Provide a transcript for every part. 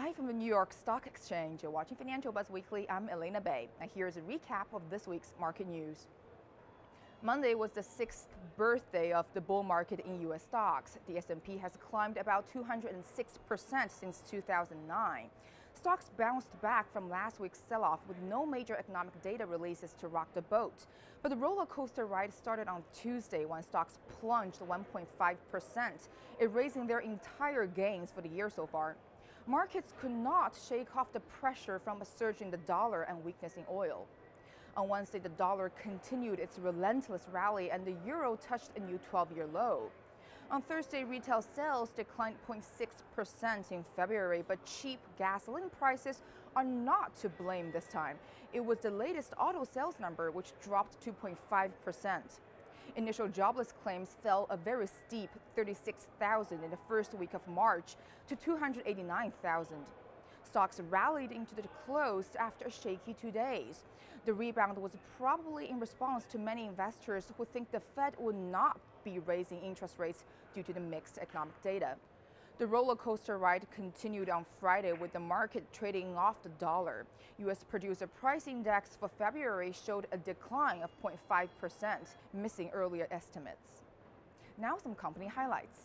Live from the New York Stock Exchange, you're watching Financial Buzz Weekly. I'm Elena Bay. And here's a recap of this week's market news. Monday was the 6th birthday of the bull market in U.S. stocks. The S&P has climbed about 206% since 2009. Stocks bounced back from last week's sell-off with no major economic data releases to rock the boat. But the roller coaster ride started on Tuesday when stocks plunged 1.5%, erasing their entire gains for the year so far. Markets could not shake off the pressure from a surge in the dollar and weakness in oil. On Wednesday, the dollar continued its relentless rally and the euro touched a new 12-year low. On Thursday, retail sales declined 0.6% in February, but cheap gasoline prices are not to blame this time. It was the latest auto sales number, which dropped 2.5%. Initial jobless claims fell a very steep 36,000 in the first week of March to 289,000. Stocks rallied into the close after a shaky 2 days. The rebound was probably in response to many investors who think the Fed will not be raising interest rates due to the mixed economic data. The roller coaster ride continued on Friday with the market trading off the dollar. U.S. Producer Price Index for February showed a decline of 0.5%, missing earlier estimates. Now some company highlights.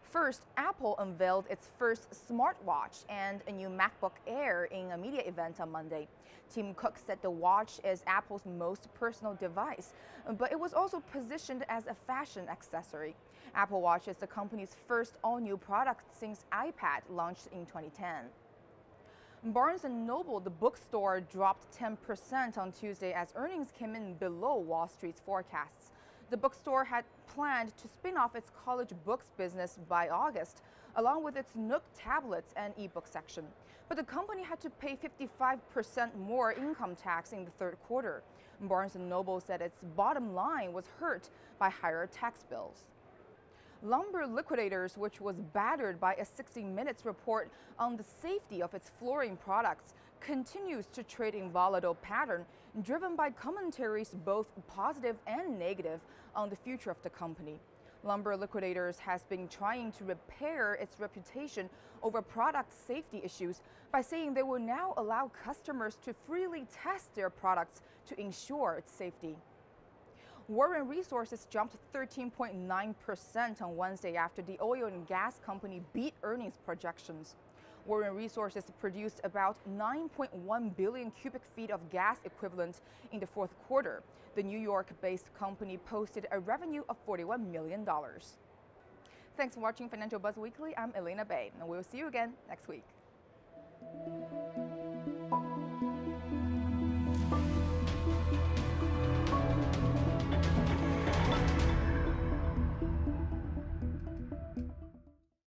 First, Apple unveiled its first smartwatch and a new MacBook Air in a media event on Monday. Tim Cook said the watch is Apple's most personal device, but it was also positioned as a fashion accessory. Apple Watch is the company's first all-new product since iPad launched in 2010. Barnes & Noble, the bookstore, dropped 10% on Tuesday as earnings came in below Wall Street's forecasts. The bookstore had planned to spin off its college books business by August, along with its Nook tablets and e-book section. But the company had to pay 55% more income tax in the third quarter. Barnes & Noble said its bottom line was hurt by higher tax bills. Lumber Liquidators, which was battered by a 60 Minutes report on the safety of its flooring products, continues to trade in volatile pattern, driven by commentaries both positive and negative on the future of the company. Lumber Liquidators has been trying to repair its reputation over product safety issues by saying they will now allow customers to freely test their products to ensure its safety. Warren Resources jumped 13.9% on Wednesday after the oil and gas company beat earnings projections. Warren Resources produced about 9.1 billion cubic feet of gas equivalent in the fourth quarter. The New York-based company posted a revenue of $41 million. Thanks for watching Financial Buzz Weekly. I'm Elena Bay, and we'll see you again next week.